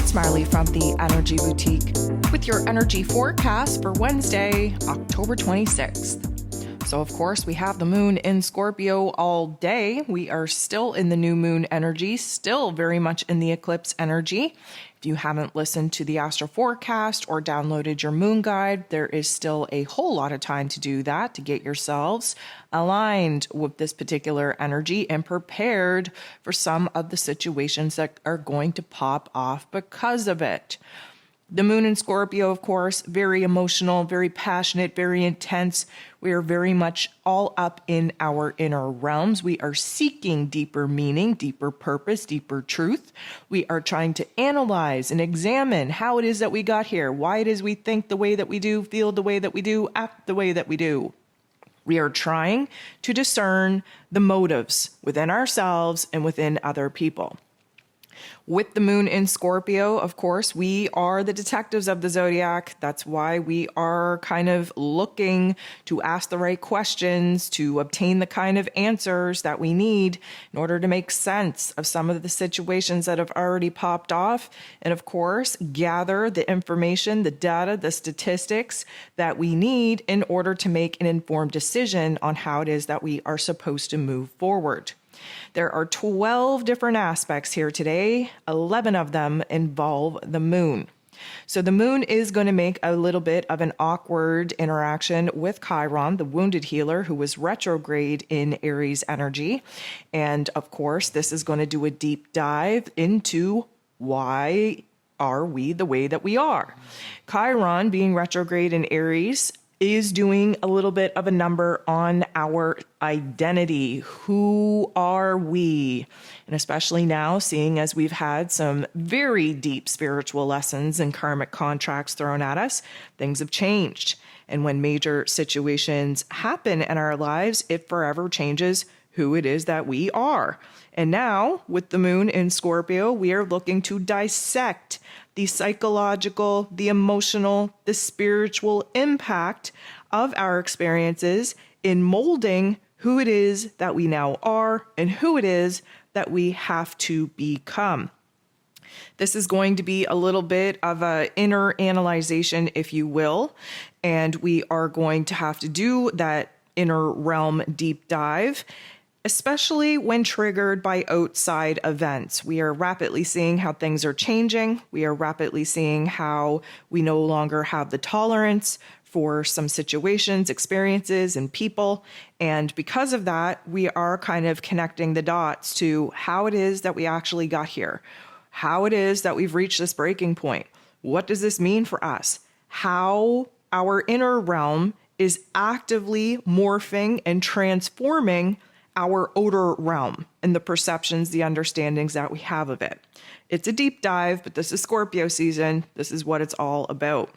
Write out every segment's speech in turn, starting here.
it's Marley from the Energy Boutique with your energy forecast for Wednesday, October 26th. So, of course, we have the moon in Scorpio all day. We are still in the new moon energy, still very much in the eclipse energy. If you haven't listened to the astro forecast or downloaded your moon guide, there is still a whole lot of time to do that, to get yourselves aligned with this particular energy and prepared for some of the situations that are going to pop off because of it. The moon in Scorpio, of course, very emotional, very passionate, very intense. We are very much all up in our inner realms. We are seeking deeper meaning, deeper purpose, deeper truth. We are trying to analyze and examine how it is that we got here, why it is we think the way that we do, feel the way that we do, act the way that we do. We are trying to discern the motives within ourselves and within other people. With the moon in Scorpio, of course, we are the detectives of the zodiac. That's why we are kind of looking to ask the right questions, to obtain the kind of answers that we need in order to make sense of some of the situations that have already popped off. And of course, gather the information, the data, the statistics that we need in order to make an informed decision on how it is that we are supposed to move forward. There are 12 different aspects here today. 11 of them involve the moon. So the moon is going to make a little bit of an awkward interaction with Chiron, the wounded healer, who was retrograde in Aries energy. And of course, this is going to do a deep dive into why are we the way that we are. Chiron, being retrograde in Aries, is doing a little bit of a number on our identity. Who are we? And especially now, seeing as we've had some very deep spiritual lessons and karmic contracts thrown at us, things have changed. And when major situations happen in our lives, it forever changes who it is that we are. And now, with the moon in Scorpio, we are looking to dissect the psychological, the emotional, the spiritual impact of our experiences in molding who it is that we now are and who it is that we have to become. This is going to be a little bit of an inner analyzation, if you will, and we are going to have to do that inner realm deep dive, especially when triggered by outside events. We are rapidly seeing how things are changing. We are rapidly seeing how we no longer have the tolerance for some situations, experiences, and people. And because of that, we are kind of connecting the dots to how it is that we actually got here, how it is that we've reached this breaking point. What does this mean for us? How our inner realm is actively morphing and transforming our outer realm and the perceptions, the understandings that we have of it. It's a deep dive, but this is Scorpio season. This is what it's all about.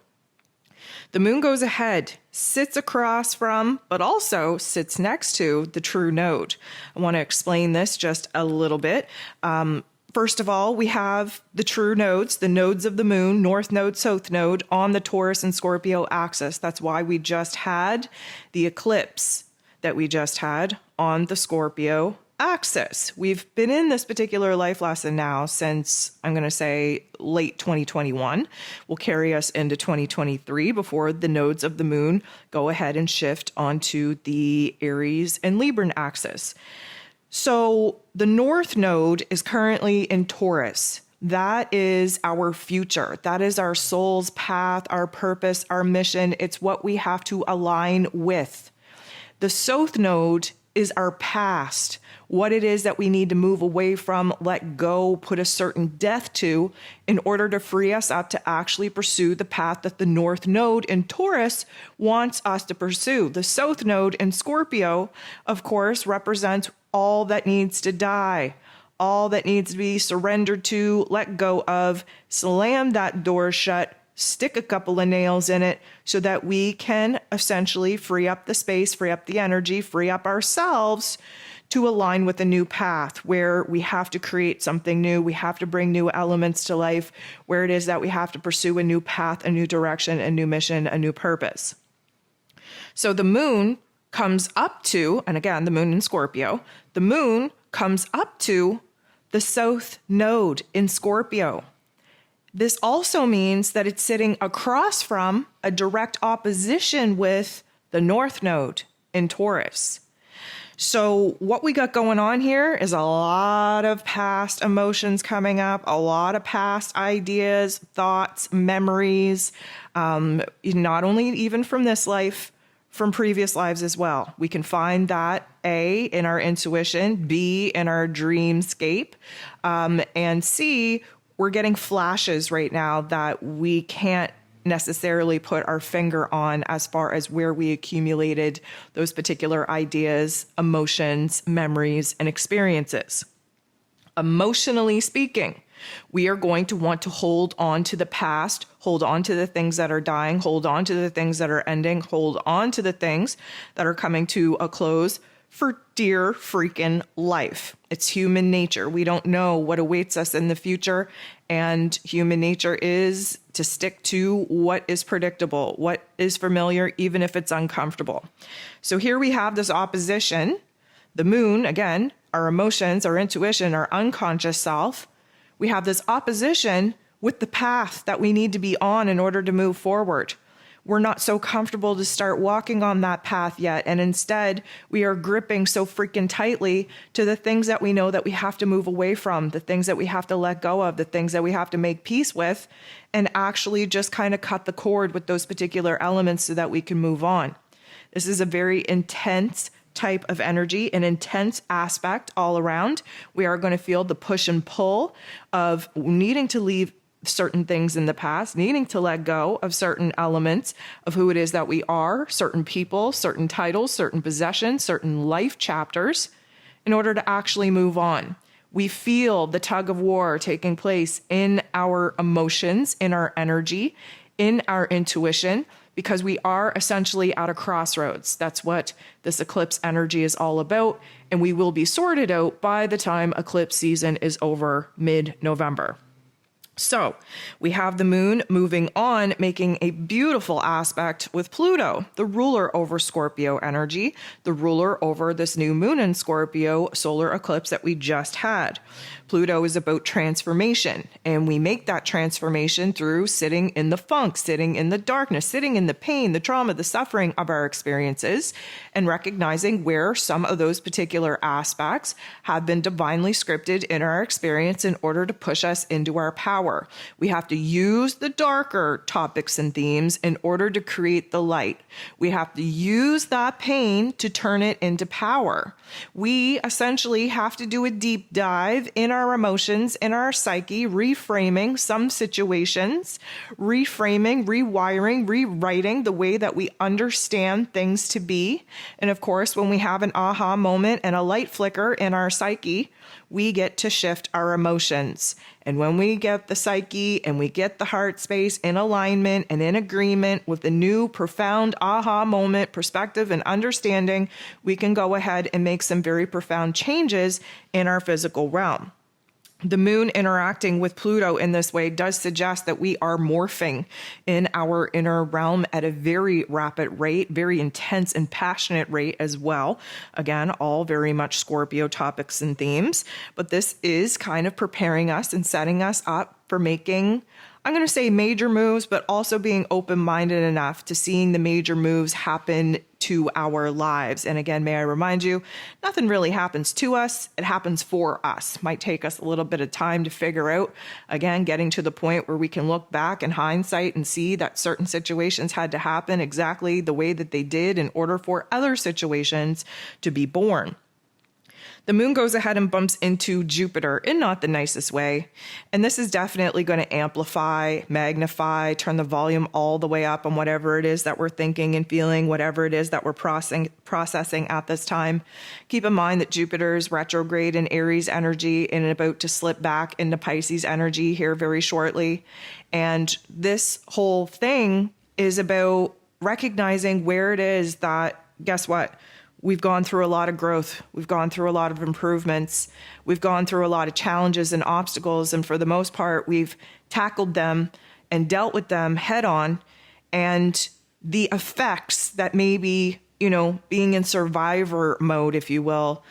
The moon goes ahead, sits across from, but also sits next to the true node. I want to explain this just a little bit. First of all, we have the true nodes, the nodes of the moon, north node, south node, on the Taurus and Scorpio axis. That's why we just had the eclipse that we just had on the Scorpio axis. We've been in this particular life lesson now since, I'm going to say, late 2021. Will carry us into 2023 before the nodes of the moon go ahead and shift onto the Aries and Libran axis. So the north node is currently in Taurus. That is our future. That is our soul's path, our purpose, our mission. It's what we have to align with. The south node is our past, what it is that we need to move away from, let go, put a certain death to in order to free us up to actually pursue the path that the north node in Taurus wants us to pursue. The south node in Scorpio, of course, represents all that needs to die, all that needs to be surrendered to, let go of, slam that door shut, stick a couple of nails in it so that we can essentially free up the space, free up the energy, free up ourselves to align with a new path where we have to create something new. We have to bring new elements to life, where it is that we have to pursue a new path, a new direction, a new mission, a new purpose. So the moon comes up to, and again, the moon in Scorpio, the moon comes up to the south node in Scorpio. This also means that it's sitting across from a direct opposition with the North Node in Taurus. So what we got going on here is a lot of past emotions coming up, a lot of past ideas, thoughts, memories, not only even from this life, from previous lives as well. We can find that A, in our intuition, B, in our dreamscape, and C, we're getting flashes right now that we can't necessarily put our finger on as far as where we accumulated those particular ideas, emotions, memories, and experiences. Emotionally speaking, we are going to want to hold on to the past, hold on to the things that are dying, hold on to the things that are ending, hold on to the things that are coming to a close for dear freaking life. It's human nature. We don't know what awaits us in the future, and human nature is to stick to what is predictable, what is familiar, even if it's uncomfortable. So here we have this opposition. The moon, again, our emotions, our intuition, our unconscious self. We have this opposition with the path that we need to be on in order to move forward. We're not so comfortable to start walking on that path yet. And instead, we are gripping so freaking tightly to the things that we know that we have to move away from, the things that we have to let go of, the things that we have to make peace with, and actually just kind of cut the cord with those particular elements so that we can move on. This is a very intense type of energy, an intense aspect all around. We are going to feel the push and pull of needing to leave certain things in the past, needing to let go of certain elements of who it is that we are, certain people, certain titles, certain possessions, certain life chapters, in order to actually move on. We feel the tug of war taking place in our emotions, in our energy, in our intuition, because we are essentially at a crossroads. That's what this eclipse energy is all about, and we will be sorted out by the time eclipse season is over mid-November. So we have the moon moving on, making a beautiful aspect with Pluto, the ruler over Scorpio energy, the ruler over this new moon in Scorpio solar eclipse that we just had. Pluto is about transformation, and we make that transformation through sitting in the funk, sitting in the darkness, sitting in the pain, the trauma, the suffering of our experiences, and recognizing where some of those particular aspects have been divinely scripted in our experience in order to push us into our power. We have to use the darker topics and themes in order to create the light. We have to use that pain to turn it into power. We essentially have to do a deep dive in our emotions, in our psyche, reframing some situations, reframing, rewiring, rewriting the way that we understand things to be. And of course, when we have an aha moment and a light flicker in our psyche, we get to shift our emotions. And when we get the psyche and we get the heart space in alignment and in agreement with the new profound aha moment, perspective, and understanding, we can go ahead and make some very profound changes in our physical realm. The moon interacting with Pluto in this way does suggest that we are morphing in our inner realm at a very rapid rate, very intense and passionate rate as well. Again, all very much Scorpio topics and themes, but this is kind of preparing us and setting us up for making, I'm going to say major moves, but also being open-minded enough to seeing the major moves happen to our lives. And again, may I remind you, nothing really happens to us. It happens for us. Might take us a little bit of time to figure out, again, getting to the point where we can look back in hindsight and see that certain situations had to happen exactly the way that they did in order for other situations to be born. The moon goes ahead and bumps into Jupiter in not the nicest way. And this is definitely going to amplify, magnify, turn the volume all the way up on whatever it is that we're thinking and feeling, whatever it is that we're processing at this time. Keep in mind that Jupiter is retrograde in Aries energy and about to slip back into Pisces energy here very shortly. And this whole thing is about recognizing where it is that, guess what? We've gone through a lot of growth. We've gone through a lot of improvements. We've gone through a lot of challenges and obstacles. And for the most part, we've tackled them and dealt with them head on. And the effects that maybe, being in survivor mode, if you will,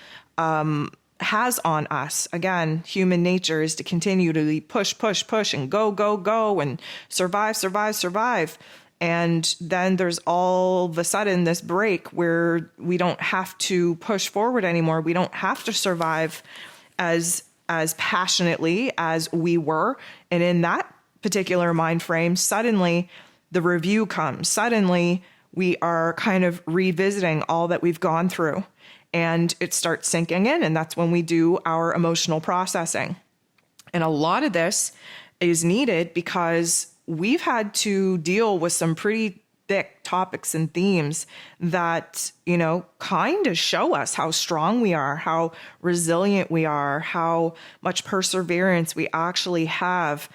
has on us. Again, human nature is to continue to push, push, push and go, go, go and survive, survive, survive. And then there's all of a sudden this break where we don't have to push forward anymore. We don't have to survive as passionately as we were. And in that particular mind frame, suddenly the review comes. Suddenly we are kind of revisiting all that we've gone through, and it starts sinking in. And that's when we do our emotional processing. And a lot of this is needed because we've had to deal with some pretty thick topics and themes that, kind of show us how strong we are, how resilient we are, how much perseverance we actually have.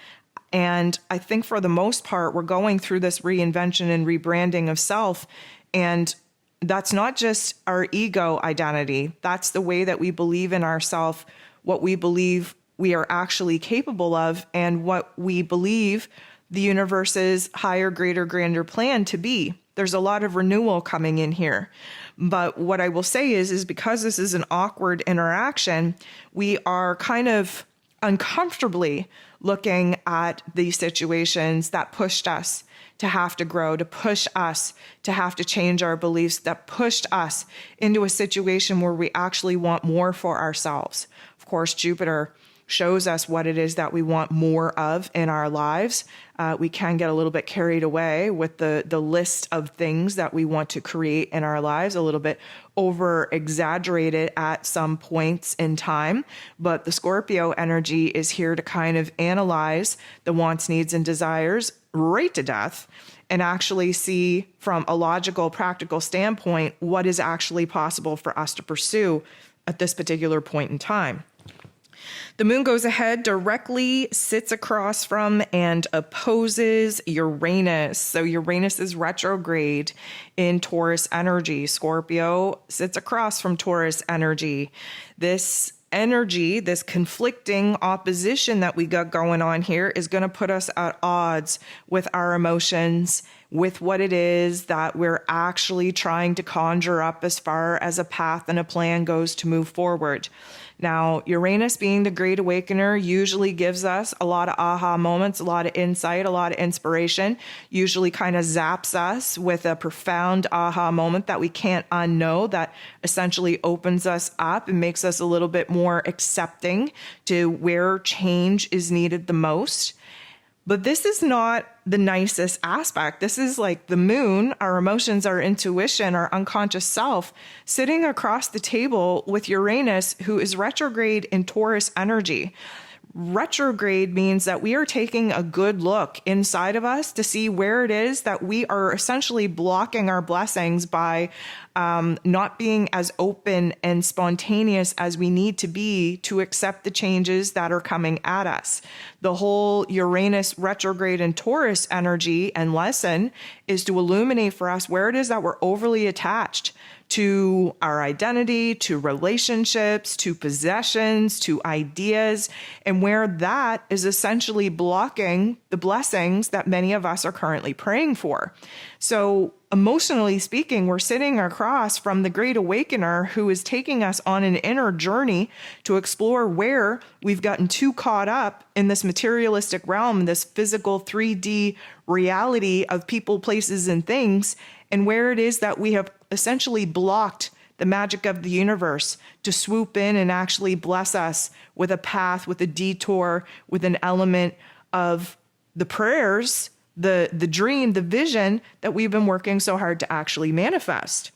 And I think for the most part, we're going through this reinvention and rebranding of self. And that's not just our ego identity. That's the way that we believe in ourselves, what we believe we are actually capable of, and what we believe the universe's higher, greater, grander plan to be. There's a lot of renewal coming in here. But what I will say is because this is an awkward interaction, we are kind of uncomfortably looking at these situations that pushed us to have to grow, to push us to have to change our beliefs, that pushed us into a situation where we actually want more for ourselves. Of course, Jupiter shows us what it is that we want more of in our lives. We can get a little bit carried away with the list of things that we want to create in our lives, a little bit over exaggerated at some points in time. But the Scorpio energy is here to kind of analyze the wants, needs, and desires right to death and actually see from a logical, practical standpoint what is actually possible for us to pursue at this particular point in time. The moon goes ahead, directly sits across from and opposes Uranus. So Uranus is retrograde in Taurus energy. Scorpio sits across from Taurus energy. This energy, this conflicting opposition that we got going on here is going to put us at odds with our emotions, with what it is that we're actually trying to conjure up as far as a path and a plan goes to move forward. Now, Uranus being the Great Awakener usually gives us a lot of aha moments, a lot of insight, a lot of inspiration, usually kind of zaps us with a profound aha moment that we can't unknow, that essentially opens us up and makes us a little bit more accepting to where change is needed the most. But this is not the nicest aspect. This is like the moon, our emotions, our intuition, our unconscious self, sitting across the table with Uranus, who is retrograde in Taurus energy. Retrograde means that we are taking a good look inside of us to see where it is that we are essentially blocking our blessings by not being as open and spontaneous as we need to be to accept the changes that are coming at us. The whole Uranus retrograde in Taurus energy and lesson is to illuminate for us where it is that we're overly attached to our identity, to relationships, to possessions, to ideas, and where that is essentially blocking the blessings that many of us are currently praying for. So emotionally speaking, we're sitting across from the Great Awakener who is taking us on an inner journey to explore where we've gotten too caught up in this materialistic realm, this physical 3D reality of people, places, and things, and where it is that we have essentially blocked the magic of the universe to swoop in and actually bless us with a path, with a detour, with an element of the prayers, the dream, the vision that we've been working so hard to actually manifest.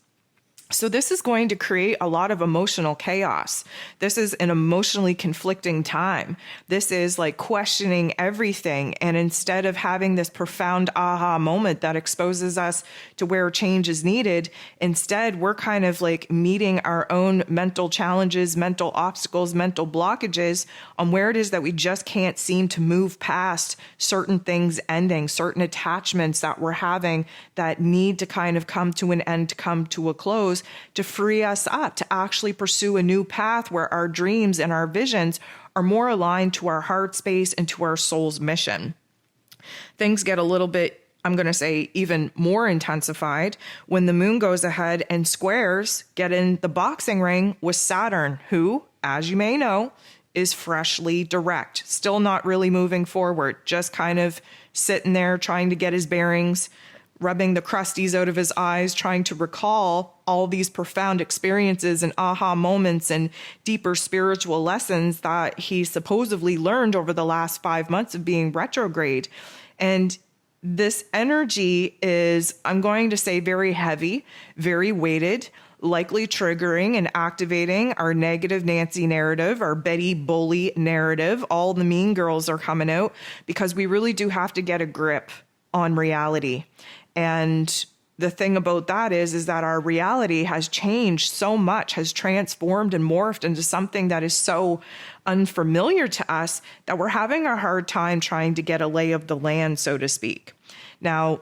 So this is going to create a lot of emotional chaos. This is an emotionally conflicting time. This is like questioning everything. And instead of having this profound aha moment that exposes us to where change is needed, instead we're kind of like meeting our own mental challenges, mental obstacles, mental blockages on where it is that we just can't seem to move past certain things ending, certain attachments that we're having that need to kind of come to an end, to come to a close, to free us up to actually pursue a new path where our dreams and our visions are more aligned to our heart space and to our soul's mission. Things get a little bit, I'm going to say, even more intensified when the moon goes ahead and squares get in the boxing ring with Saturn, who as you may know, is freshly direct, still not really moving forward, just kind of sitting there trying to get his bearings, rubbing the crusties out of his eyes, trying to recall all these profound experiences and aha moments and deeper spiritual lessons that he supposedly learned over the last 5 months of being retrograde. And this energy is, I'm going to say, very heavy, very weighted, likely triggering and activating our negative Nancy narrative, our Betty Bully narrative. All the mean girls are coming out because we really do have to get a grip on reality. And the thing about that is that our reality has changed so much, has transformed and morphed into something that is so unfamiliar to us that we're having a hard time trying to get a lay of the land, so to speak. Now,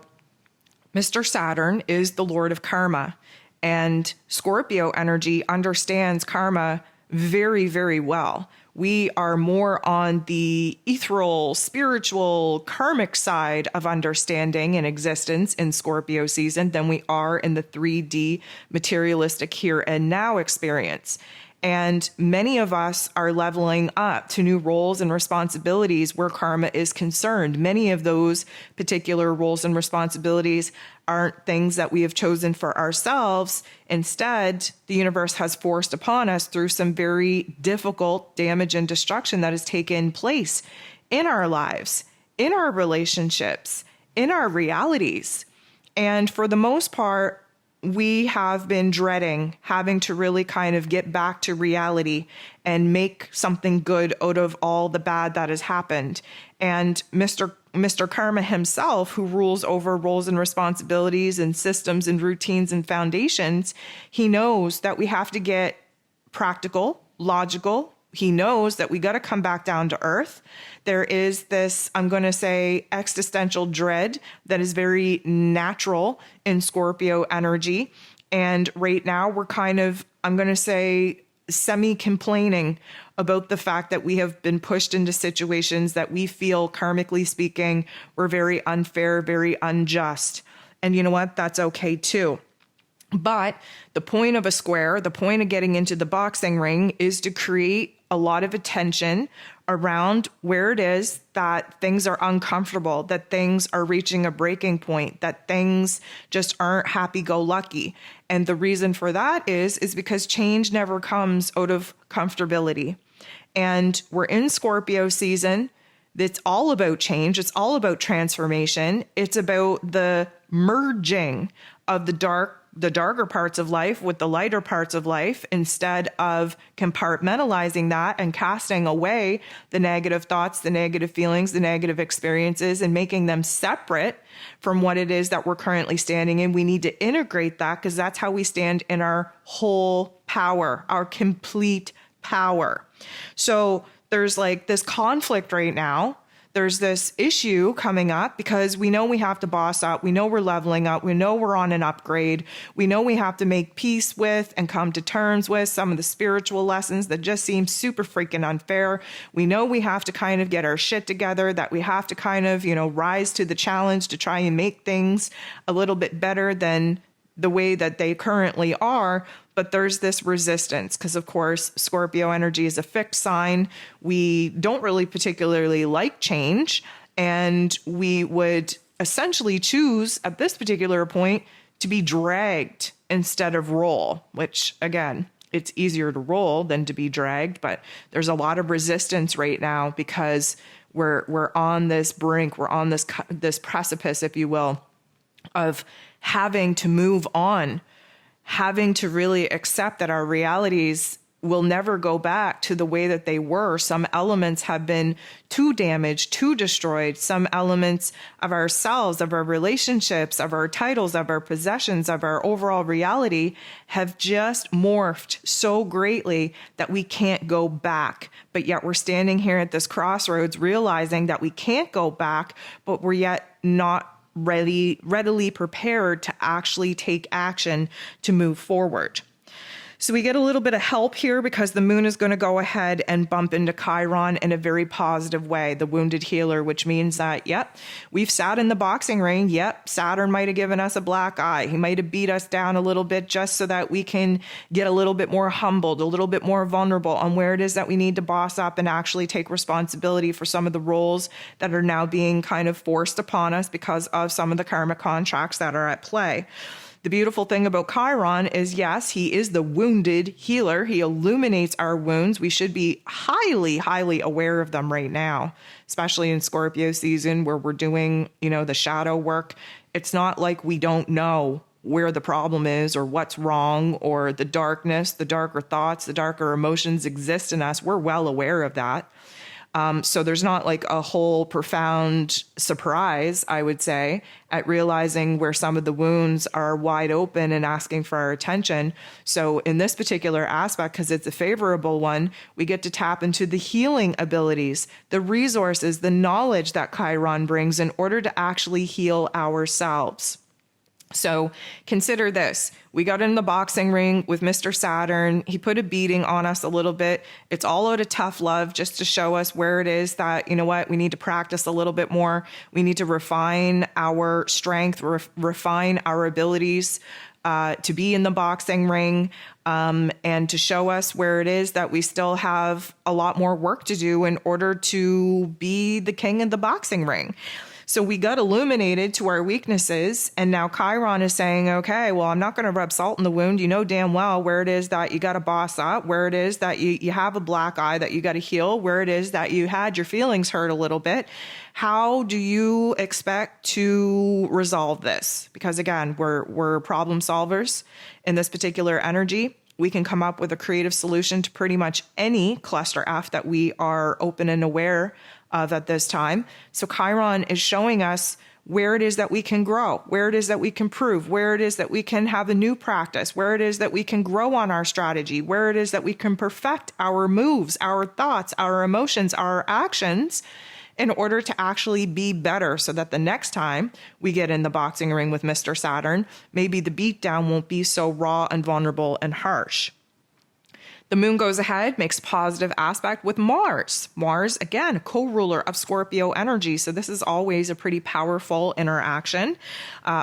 Mr. Saturn is the Lord of Karma, and Scorpio energy understands karma very, very well. We are more on the ethereal, spiritual, karmic side of understanding and existence in Scorpio season than we are in the 3D materialistic here and now experience. And many of us are leveling up to new roles and responsibilities where karma is concerned. Many of those particular roles and responsibilities aren't things that we have chosen for ourselves. Instead, the universe has forced upon us through some very difficult damage and destruction that has taken place in our lives, in our relationships, in our realities. And for the most part, we have been dreading having to really kind of get back to reality and make something good out of all the bad that has happened. And Mr. Karma himself, who rules over roles and responsibilities and systems and routines and foundations, he knows that we have to get practical, logical. He knows that we got to come back down to earth. There is this, I'm going to say, existential dread that is very natural in Scorpio energy. And right now we're kind of, I'm going to say, semi-complaining about the fact that we have been pushed into situations that we feel, karmically speaking, were very unfair, very unjust. And you know what? That's okay too. But the point of a square, the point of getting into the boxing ring is to create a lot of attention around where it is that things are uncomfortable, that things are reaching a breaking point, that things just aren't happy-go-lucky. And the reason for that is because change never comes out of comfortability. And we're in Scorpio season. It's all about change. It's all about transformation. It's about the merging of the darker parts of life with the lighter parts of life, instead of compartmentalizing that and casting away the negative thoughts, the negative feelings, the negative experiences, and making them separate from what it is that we're currently standing in. We need to integrate that because that's how we stand in our whole power, our complete power. So there's like this conflict right now. There's this issue coming up because we know we have to boss up. We know we're leveling up. We know we're on an upgrade. We know we have to make peace with and come to terms with some of the spiritual lessons that just seem super freaking unfair. We know we have to kind of get our shit together, that we have to kind of, rise to the challenge to try and make things a little bit better than the way that they currently are. But there's this resistance because, of course, Scorpio energy is a fixed sign. We don't really particularly like change, and we would essentially choose at this particular point to be dragged instead of roll, which, again, it's easier to roll than to be dragged. But there's a lot of resistance right now because we're on this brink, we're on this precipice, if you will, of having to move on, having to really accept that our realities will never go back to the way that they were. Some elements have been too damaged, too destroyed. Some elements of ourselves, of our relationships, of our titles, of our possessions, of our overall reality have just morphed so greatly that we can't go back. But yet we're standing here at this crossroads realizing that we can't go back, but we're yet not readily prepared to actually take action to move forward. So we get a little bit of help here because the moon is going to go ahead and bump into Chiron in a very positive way, the wounded healer, which means that, yep, we've sat in the boxing ring. Yep, Saturn might have given us a black eye. He might have beat us down a little bit just so that we can get a little bit more humbled, a little bit more vulnerable on where it is that we need to boss up and actually take responsibility for some of the roles that are now being kind of forced upon us because of some of the karmic contracts that are at play. The beautiful thing about Chiron is, yes, he is the wounded healer. He illuminates our wounds. We should be highly, highly aware of them right now, especially in Scorpio season where we're doing, the shadow work. It's not like we don't know where the problem is or what's wrong or the darkness, the darker thoughts, the darker emotions exist in us. We're well aware of that. So there's not like a whole profound surprise, I would say, at realizing where some of the wounds are wide open and asking for our attention. So in this particular aspect, because it's a favorable one, we get to tap into the healing abilities, the resources, the knowledge that Chiron brings in order to actually heal ourselves. So consider this. We got in the boxing ring with Mr. Saturn. He put a beating on us a little bit. It's all out of tough love just to show us where it is that, we need to practice a little bit more. We need to refine our strength, refine our abilities to be in the boxing ring, and to show us where it is that we still have a lot more work to do in order to be the king of the boxing ring. So we got illuminated to our weaknesses, and now Chiron is saying, okay, well, I'm not going to rub salt in the wound. You know damn well where it is that you got to boss up, where it is that you have a black eye that you got to heal, where it is that you had your feelings hurt a little bit. How do you expect to resolve this? Because again, we're problem solvers in this particular energy. We can come up with a creative solution to pretty much any cluster F that we are open and aware of at this time. So Chiron is showing us where it is that we can grow, where it is that we can prove, where it is that we can have a new practice, where it is that we can grow on our strategy, where it is that we can perfect our moves, our thoughts, our emotions, our actions in order to actually be better so that the next time we get in the boxing ring with Mr. Saturn, maybe the beatdown won't be so raw and vulnerable and harsh. The moon goes ahead, makes a positive aspect with Mars. Mars, again, a co-ruler of Scorpio energy. So this is always a pretty powerful interaction.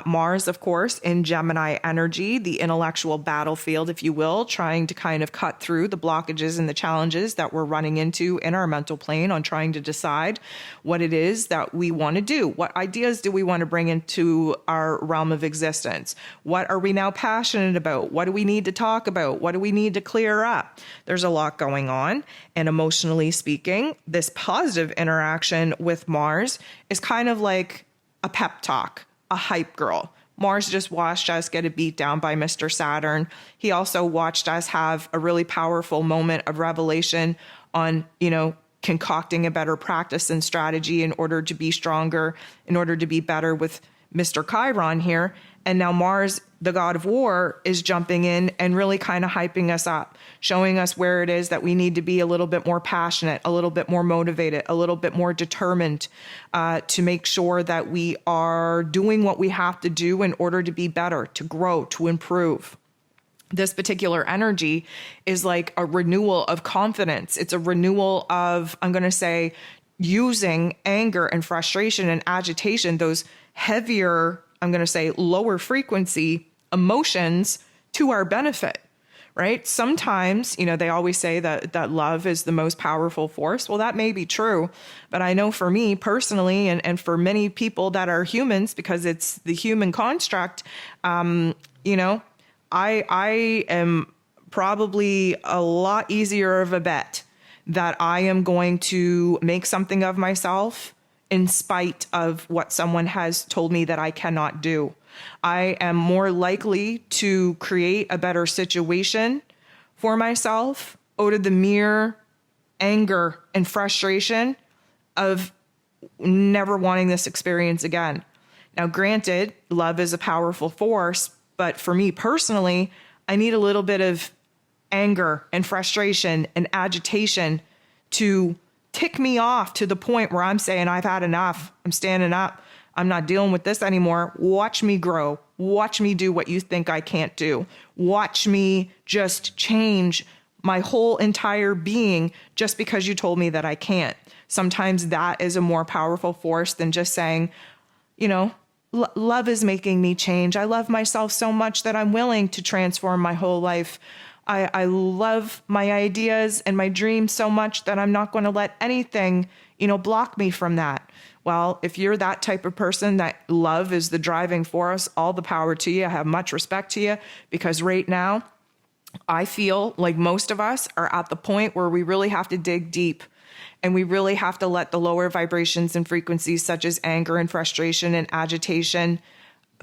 Mars, of course, in Gemini energy, the intellectual battlefield, if you will, trying to kind of cut through the blockages and the challenges that we're running into in our mental plane on trying to decide what it is that we want to do. What ideas do we want to bring into our realm of existence? What are we now passionate about? What do we need to talk about? What do we need to clear up? There's a lot going on. And emotionally speaking, this positive interaction with Mars is kind of like a pep talk, a hype girl. Mars just watched us get a beat down by Mr. Saturn. He also watched us have a really powerful moment of revelation on, concocting a better practice and strategy in order to be stronger, in order to be better with Mr. Chiron here. And now Mars, the god of war, is jumping in and really kind of hyping us up, showing us where it is that we need to be a little bit more passionate, a little bit more motivated, a little bit more determined to make sure that we are doing what we have to do in order to be better, to grow, to improve. This particular energy is like a renewal of confidence. It's a renewal of, I'm going to say, using anger and frustration and agitation, those heavier, I'm going to say, lower frequency emotions to our benefit, right? Sometimes, they always say that love is the most powerful force. Well, that may be true, but I know for me personally, and for many people that are humans, because it's the human construct, I am probably a lot easier of a bet that I am going to make something of myself in spite of what someone has told me that I cannot do. I am more likely to create a better situation for myself out of the mere anger and frustration of never wanting this experience again. Now, granted, love is a powerful force, but for me personally, I need a little bit of anger and frustration and agitation to tick me off to the point where I'm saying, I've had enough. I'm standing up. I'm not dealing with this anymore. Watch me grow. Watch me do what you think I can't do. Watch me just change my whole entire being just because you told me that I can't. Sometimes that is a more powerful force than just saying, love is making me change. I love myself so much that I'm willing to transform my whole life. I love my ideas and my dreams so much that I'm not going to let anything, block me from that. Well, if you're that type of person that love is the driving force, all the power to you. I have much respect to you, because right now I feel like most of us are at the point where we really have to dig deep, and we really have to let the lower vibrations and frequencies such as anger and frustration and agitation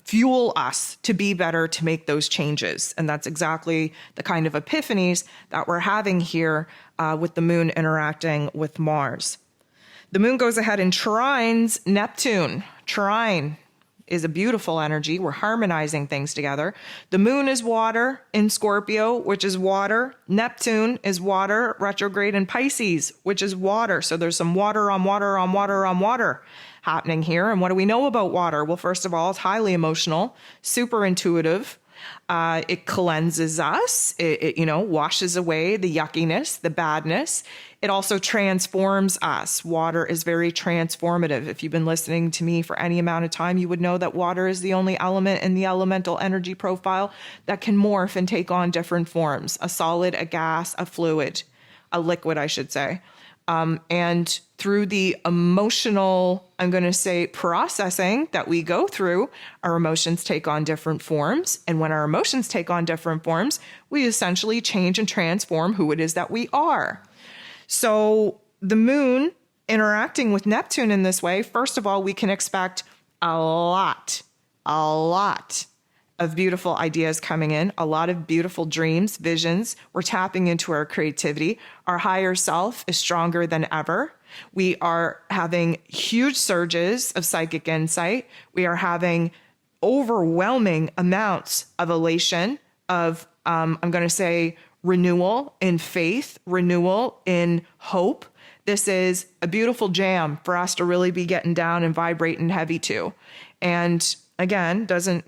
fuel us to be better, to make those changes. And that's exactly the kind of epiphanies that we're having here with the moon interacting with Mars. The moon goes ahead and trines Neptune. Trine is a beautiful energy. We're harmonizing things together. The moon is water in Scorpio, which is water. Neptune is water, retrograde in Pisces, which is water. So there's some water on water on water on water happening here. And what do we know about water? Well, first of all, it's highly emotional, super intuitive. It cleanses us. It washes away the yuckiness, the badness. It also transforms us. Water is very transformative. If you've been listening to me for any amount of time, you would know that water is the only element in the elemental energy profile that can morph and take on different forms: a solid, a gas, a fluid, a liquid, I should say. And through the emotional, I'm going to say, processing that we go through, our emotions take on different forms. And when our emotions take on different forms, we essentially change and transform who it is that we are. So the moon interacting with Neptune in this way, first of all, we can expect a lot of beautiful ideas coming in, a lot of beautiful dreams, visions. We're tapping into our creativity. Our higher self is stronger than ever. We are having huge surges of psychic insight. We are having overwhelming amounts of elation, of, I'm going to say, renewal in faith, renewal in hope. This is a beautiful jam for us to really be getting down and vibrating heavy to. And again,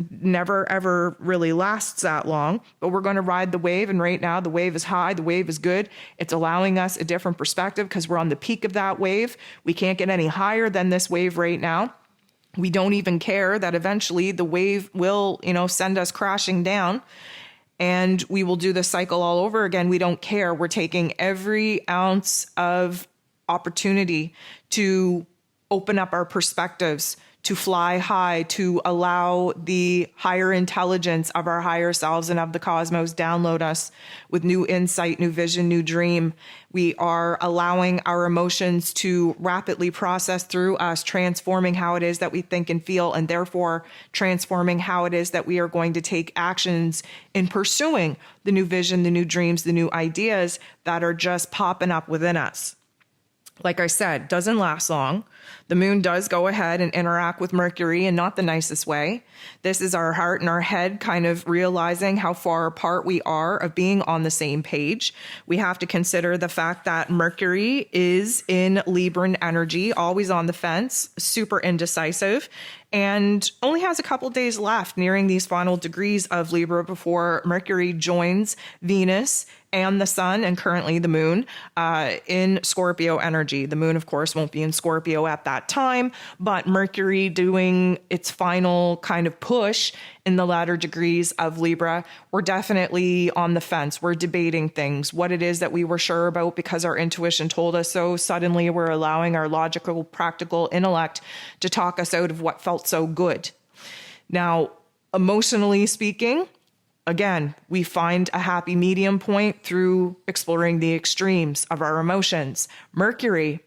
never ever really lasts that long, but we're going to ride the wave. And right now the wave is high, the wave is good. It's allowing us a different perspective because we're on the peak of that wave. We can't get any higher than this wave right now. We don't even care that eventually the wave will, send us crashing down, and we will do the cycle all over again. We don't care. We're taking every ounce of opportunity to open up our perspectives, to fly high, to allow the higher intelligence of our higher selves and of the cosmos download us with new insight, new vision, new dream. We are allowing our emotions to rapidly process through us, transforming how it is that we think and feel, and therefore transforming how it is that we are going to take actions in pursuing the new vision, the new dreams, the new ideas that are just popping up within us. Like I said, doesn't last long. The moon does go ahead and interact with Mercury in not the nicest way. This is our heart and our head kind of realizing how far apart we are of being on the same page. We have to consider the fact that Mercury is in Libran energy, always on the fence, super indecisive, and only has a couple days left nearing these final degrees of Libra before Mercury joins Venus and the sun, and currently the moon, in Scorpio energy. The moon, of course, won't be in Scorpio at that time, but Mercury doing its final kind of push in the latter degrees of Libra. We're definitely on the fence. We're debating things, what it is that we were sure about because our intuition told us so. Suddenly we're allowing our logical, practical intellect to talk us out of what felt so good. Now, emotionally speaking, again, we find a happy medium point through exploring the extremes of our emotions. Mercury,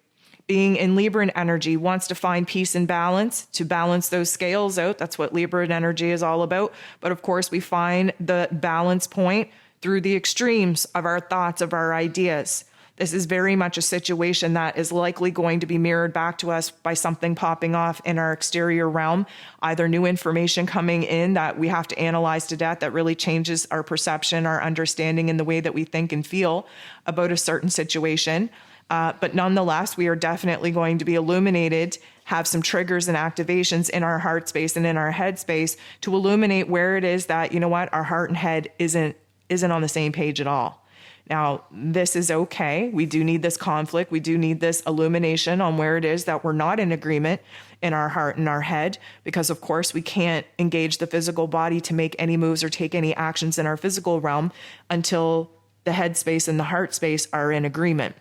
being in Libran energy, wants to find peace and balance, to balance those scales out. That's what Libran energy is all about. But of course, we find the balance point through the extremes of our thoughts, of our ideas. This is very much a situation that is likely going to be mirrored back to us by something popping off in our exterior realm, either new information coming in that we have to analyze to death that really changes our perception, our understanding, and the way that we think and feel about a certain situation. But nonetheless, we are definitely going to be illuminated, have some triggers and activations in our heart space and in our head space to illuminate where it is that, you know what, our heart and head isn't on the same page at all. Now, this is okay. We do need this conflict. We do need this illumination on where it is that we're not in agreement in our heart and our head, because of course we can't engage the physical body to make any moves or take any actions in our physical realm until the head space and the heart space are in agreement.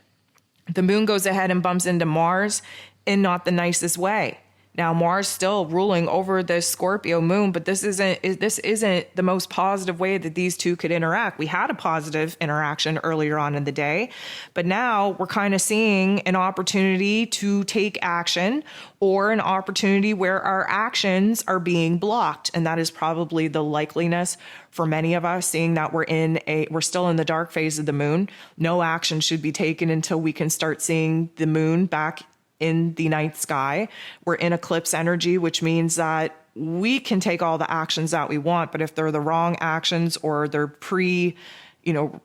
The moon goes ahead and bumps into Mars in not the nicest way. Now, Mars still ruling over this Scorpio moon, but this isn't the most positive way that these two could interact. We had a positive interaction earlier on in the day, but now we're kind of seeing an opportunity to take action, or an opportunity where our actions are being blocked. And that is probably the likeliness for many of us, seeing that we're still in the dark phase of the moon. No action should be taken until we can start seeing the moon back in the night sky. We're in eclipse energy, which means that we can take all the actions that we want, but if they're the wrong actions or they're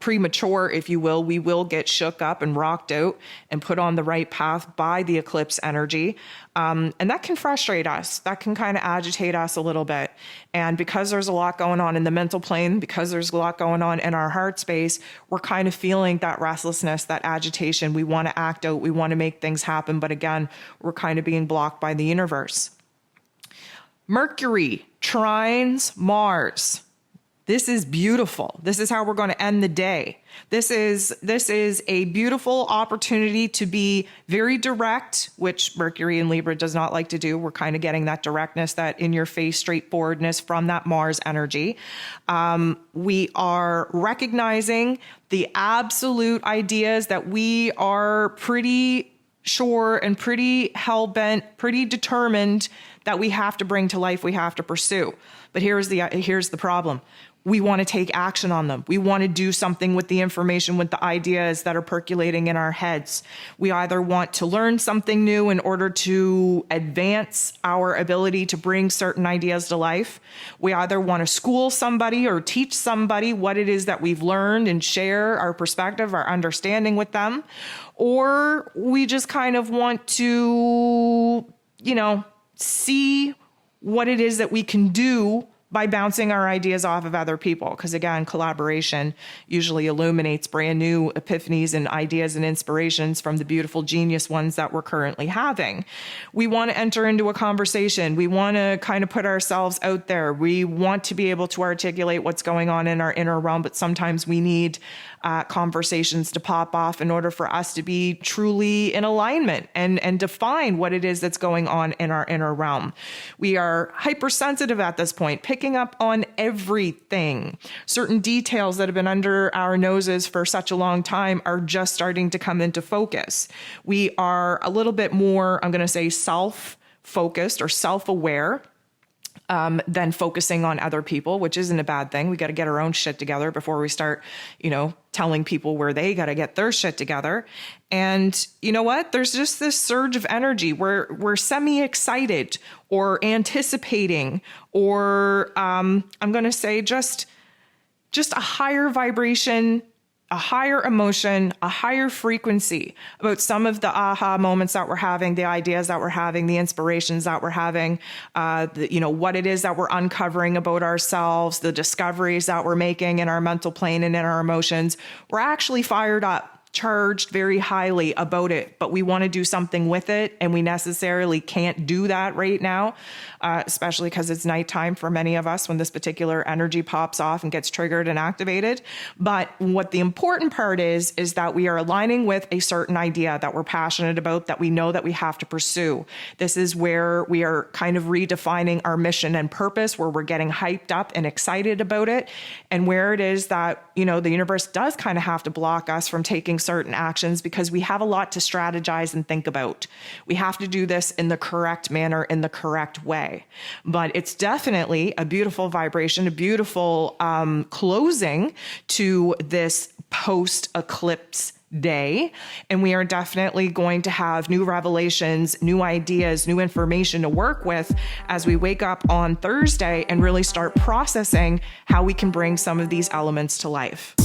premature, if you will, we will get shook up and rocked out and put on the right path by the eclipse energy. And that can frustrate us. That can kind of agitate us a little bit. And because there's a lot going on in the mental plane, because there's a lot going on in our heart space, we're kind of feeling that restlessness, that agitation. We want to act out. We want to make things happen. But again, we're kind of being blocked by the universe. Mercury trines Mars. This is beautiful. This is how we're going to end the day. This is a beautiful opportunity to be very direct, which Mercury in Libra does not like to do. We're kind of getting that directness, that in-your-face straightforwardness from that Mars energy. We are recognizing the absolute ideas that we are pretty sure and pretty hell-bent, pretty determined that we have to bring to life, we have to pursue. But here's the problem. We want to take action on them. We want to do something with the information, with the ideas that are percolating in our heads. We either want to learn something new in order to advance our ability to bring certain ideas to life. We either want to school somebody or teach somebody what it is that we've learned and share our perspective, our understanding with them. Or we just kind of want to, see what it is that we can do by bouncing our ideas off of other people. Because again, collaboration usually illuminates brand new epiphanies and ideas and inspirations from the beautiful genius ones that we're currently having. We want to enter into a conversation. We want to kind of put ourselves out there. We want to be able to articulate what's going on in our inner realm, but sometimes we need conversations to pop off in order for us to be truly in alignment and define what it is that's going on in our inner realm. We are hypersensitive at this point, picking up on everything. Certain details that have been under our noses for such a long time are just starting to come into focus. We are a little bit more, I'm going to say, self-focused or self-aware than focusing on other people, which isn't a bad thing. We got to get our own shit together before we start, telling people where they got to get their shit together. And you know what? There's just this surge of energy where we're semi-excited or anticipating, or I'm going to say just a higher vibration, a higher emotion, a higher frequency about some of the aha moments that we're having, the ideas that we're having, the inspirations that we're having, what it is that we're uncovering about ourselves, the discoveries that we're making in our mental plane and in our emotions. We're actually fired up, charged very highly about it, but we want to do something with it, and we necessarily can't do that right now, especially because it's nighttime for many of us when this particular energy pops off and gets triggered and activated. But what the important part is that we are aligning with a certain idea that we're passionate about, that we know that we have to pursue. This is where we are kind of redefining our mission and purpose, where we're getting hyped up and excited about it, and where it is that, the universe does kind of have to block us from taking certain actions because we have a lot to strategize and think about. We have to do this in the correct manner, in the correct way. But it's definitely a beautiful vibration, a beautiful closing to this post-eclipse day. And we are definitely going to have new revelations, new ideas, new information to work with as we wake up on Thursday and really start processing how we can bring some of these elements to life.